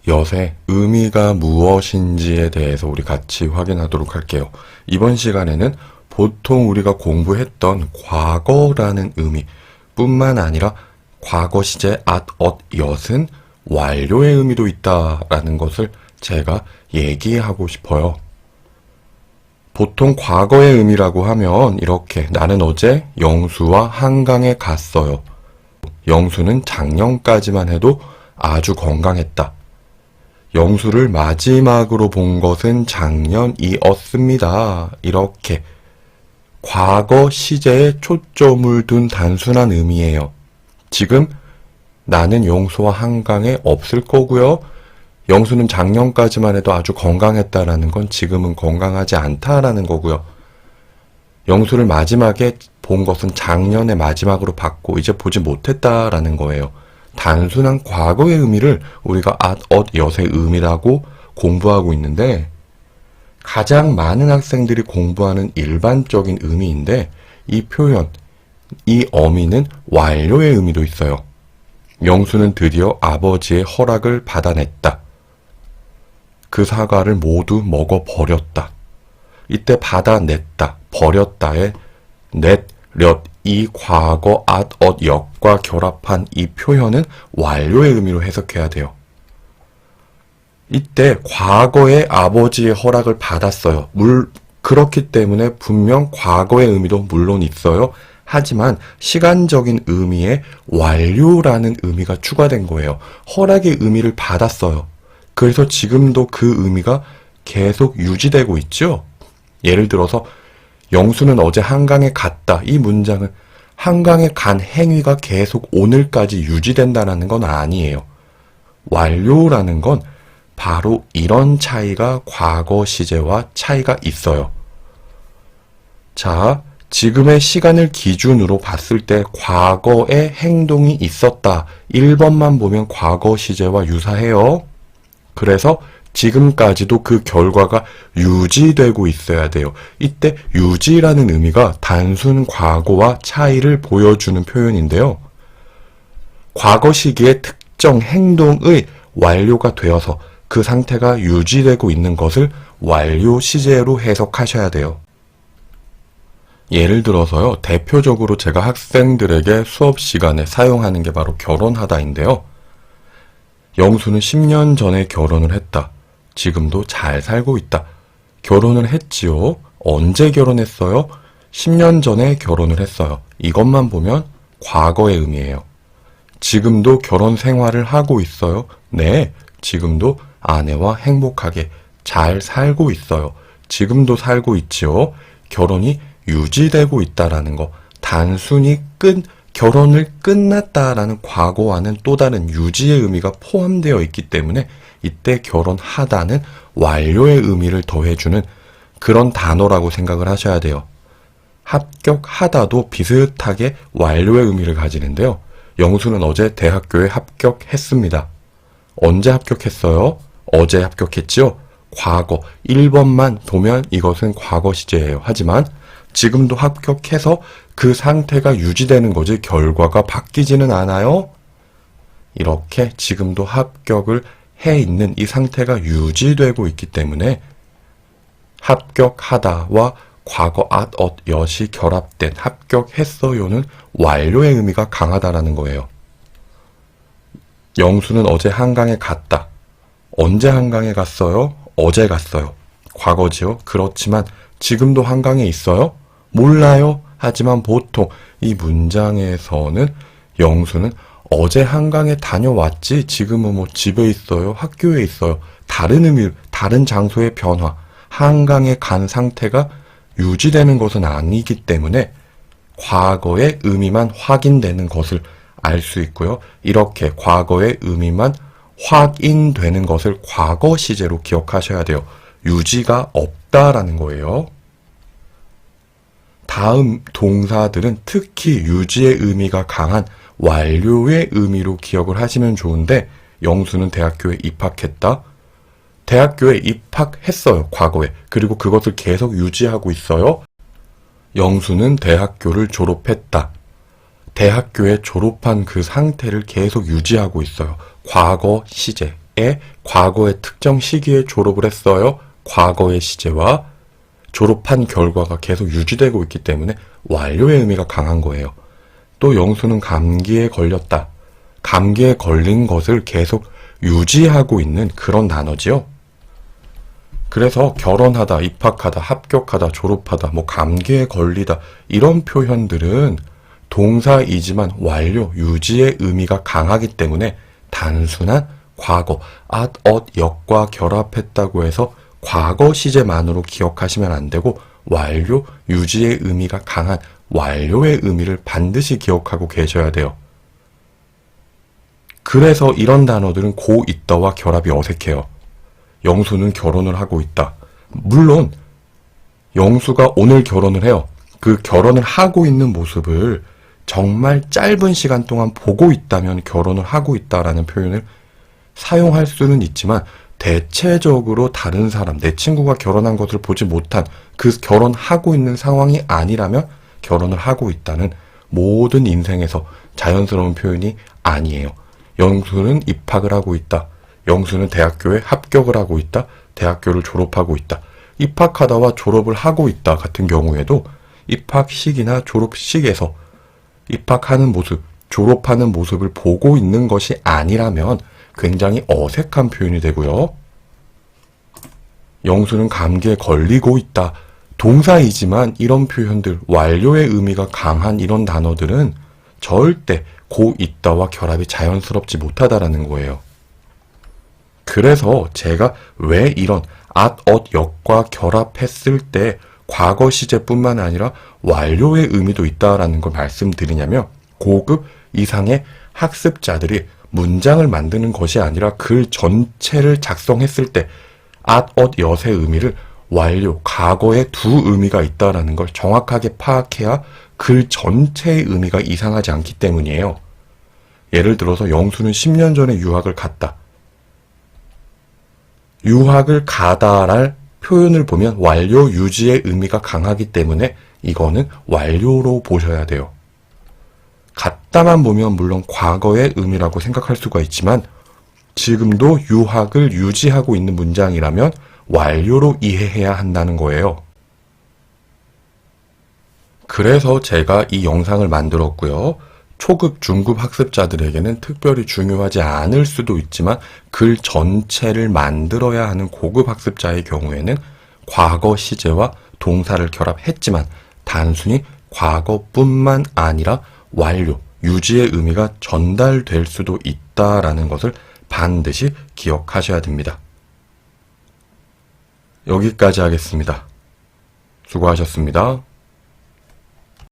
엿의 의미가 무엇인지에 대해서 우리 같이 확인하도록 할게요. 이번 시간에는 보통 우리가 공부했던 과거라는 의미 뿐만 아니라 과거 시제 엿은 완료의 의미도 있다라는 것을 제가 얘기하고 싶어요. 보통 과거의 의미라고 하면 이렇게 나는 어제 영수와 한강에 갔어요. 영수는 작년까지만 해도 아주 건강했다. 영수를 마지막으로 본 것은 작년이었습니다. 이렇게 과거 시제에 초점을 둔 단순한 의미예요. 지금 나는 영수와 한강에 없을 거고요. 영수는 작년까지만 해도 아주 건강했다라는 건 지금은 건강하지 않다라는 거고요. 영수를 마지막에 본 것은 작년의 마지막으로 봤고 이제 보지 못했다라는 거예요. 단순한 과거의 의미를 우리가 엿의 의미라고 공부하고 있는데 가장 많은 학생들이 공부하는 일반적인 의미인데 이 표현, 이 어미는 완료의 의미도 있어요. 영수는 드디어 아버지의 허락을 받아냈다. 그 사과를 모두 먹어버렸다. 이때 받아냈다, 버렸다에 이 과거 엿과 결합한 이 표현은 완료의 의미로 해석해야 돼요. 이때 과거에 아버지의 허락을 받았어요. 그렇기 때문에 분명 과거의 의미도 물론 있어요. 하지만 시간적인 의미에 완료라는 의미가 추가된 거예요. 허락의 의미를 받았어요. 그래서 지금도 그 의미가 계속 유지되고 있죠. 예를 들어서 영수는 어제 한강에 갔다. 이 문장은 한강에 간 행위가 계속 오늘까지 유지된다는 건 아니에요. 완료라는 건 바로 이런 차이가 과거 시제와 차이가 있어요. 자, 지금의 시간을 기준으로 봤을 때 과거에 행동이 있었다. 1번만 보면 과거 시제와 유사해요. 그래서 지금까지도 그 결과가 유지되고 있어야 돼요. 이때 유지라는 의미가 단순 과거와 차이를 보여주는 표현인데요. 과거 시기의 특정 행동의 완료가 되어서 그 상태가 유지되고 있는 것을 완료 시제로 해석하셔야 돼요. 예를 들어서요, 대표적으로 제가 학생들에게 수업 시간에 사용하는 게 바로 결혼하다인데요. 영수는 10년 전에 결혼을 했다. 지금도 잘 살고 있다. 결혼을 했지요. 언제 결혼했어요? 10년 전에 결혼을 했어요. 이것만 보면 과거의 의미예요. 지금도 결혼 생활을 하고 있어요. 네, 지금도 아내와 행복하게 잘 살고 있어요. 지금도 살고 있지요. 결혼이 유지되고 있다라는 거. 단순히 결혼을 끝났다라는 과거와는 또 다른 유지의 의미가 포함되어 있기 때문에 이때 결혼하다는 완료의 의미를 더해주는 그런 단어라고 생각을 하셔야 돼요. 합격하다도 비슷하게 완료의 의미를 가지는데요. 영수는 어제 대학교에 합격했습니다. 언제 합격했어요? 어제 합격했지요? 과거 1번만 보면 이것은 과거 시제예요. 하지만 지금도 합격해서 그 상태가 유지되는 거지 결과가 바뀌지는 않아요. 이렇게 지금도 합격을 해 있는 이 상태가 유지되고 있기 때문에 합격하다와 과거 엿이 결합된 합격했어요는 완료의 의미가 강하다라는 거예요. 영수는 어제 한강에 갔다. 언제 한강에 갔어요? 어제 갔어요. 과거지요. 그렇지만 지금도 한강에 있어요? 몰라요. 하지만 보통 이 문장에서는 영수는 어제 한강에 다녀왔지 지금은 뭐 집에 있어요. 학교에 있어요. 다른 의미, 다른 장소의 변화. 한강에 간 상태가 유지되는 것은 아니기 때문에 과거의 의미만 확인되는 것을 알 수 있고요. 이렇게 과거의 의미만 확인되는 것을 과거 시제로 기억하셔야 돼요. 유지가 없다라는 거예요. 다음 동사들은 특히 유지의 의미가 강한 완료의 의미로 기억을 하시면 좋은데 영수는 대학교에 입학했다. 대학교에 입학했어요. 과거에. 그리고 그것을 계속 유지하고 있어요. 영수는 대학교를 졸업했다. 대학교에 졸업한 그 상태를 계속 유지하고 있어요. 과거 시제. 과거에 특정 시기에 졸업을 했어요. 과거의 시제와 졸업한 결과가 계속 유지되고 있기 때문에 완료의 의미가 강한 거예요. 또 영수는 감기에 걸렸다. 감기에 걸린 것을 계속 유지하고 있는 그런 단어지요. 그래서 결혼하다, 입학하다, 합격하다, 졸업하다, 감기에 걸리다 이런 표현들은 동사이지만 완료, 유지의 의미가 강하기 때문에 단순한 과거, at, ot, 역과 결합했다고 해서 과거 시제만으로 기억하시면 안 되고 완료, 유지의 의미가 강한 완료의 의미를 반드시 기억하고 계셔야 돼요. 그래서 이런 단어들은 고 있다와 결합이 어색해요. 영수는 결혼을 하고 있다. 물론 영수가 오늘 결혼을 해요. 그 결혼을 하고 있는 모습을 정말 짧은 시간 동안 보고 있다면 결혼을 하고 있다라는 표현을 사용할 수는 있지만 대체적으로 다른 사람, 내 친구가 결혼한 것을 보지 못한 그 결혼하고 있는 상황이 아니라면 결혼을 하고 있다는 모든 인생에서 자연스러운 표현이 아니에요. 영수는 입학을 하고 있다. 영수는 대학교에 합격을 하고 있다. 대학교를 졸업하고 있다. 입학하다와 졸업을 하고 있다 같은 경우에도 입학식이나 졸업식에서 입학하는 모습, 졸업하는 모습을 보고 있는 것이 아니라면 굉장히 어색한 표현이 되고요. 영수는 감기에 걸리고 있다. 동사이지만 이런 표현들, 완료의 의미가 강한 이런 단어들은 절대 고 있다와 결합이 자연스럽지 못하다라는 거예요. 그래서 제가 왜 이런 at, ot, 역과 결합했을 때 과거 시제뿐만 아니라 완료의 의미도 있다라는 걸 말씀드리냐면 고급 이상의 학습자들이 문장을 만드는 것이 아니라 글 전체를 작성했을 때 at, ot, yot의 의미를 완료, 과거에 두 의미가 있다라는 걸 정확하게 파악해야 글 전체의 의미가 이상하지 않기 때문이에요. 예를 들어서 영수는 10년 전에 유학을 갔다. 유학을 가다랄 표현을 보면 완료, 유지의 의미가 강하기 때문에 이거는 완료로 보셔야 돼요. 갔다만 보면 물론 과거의 의미라고 생각할 수가 있지만 지금도 유학을 유지하고 있는 문장이라면 완료로 이해해야 한다는 거예요. 그래서 제가 이 영상을 만들었고요. 초급, 중급 학습자들에게는 특별히 중요하지 않을 수도 있지만 글 전체를 만들어야 하는 고급 학습자의 경우에는 과거 시제와 동사를 결합했지만 단순히 과거뿐만 아니라 완료, 유지의 의미가 전달될 수도 있다라는 것을 반드시 기억하셔야 됩니다. 여기까지 하겠습니다. 수고하셨습니다.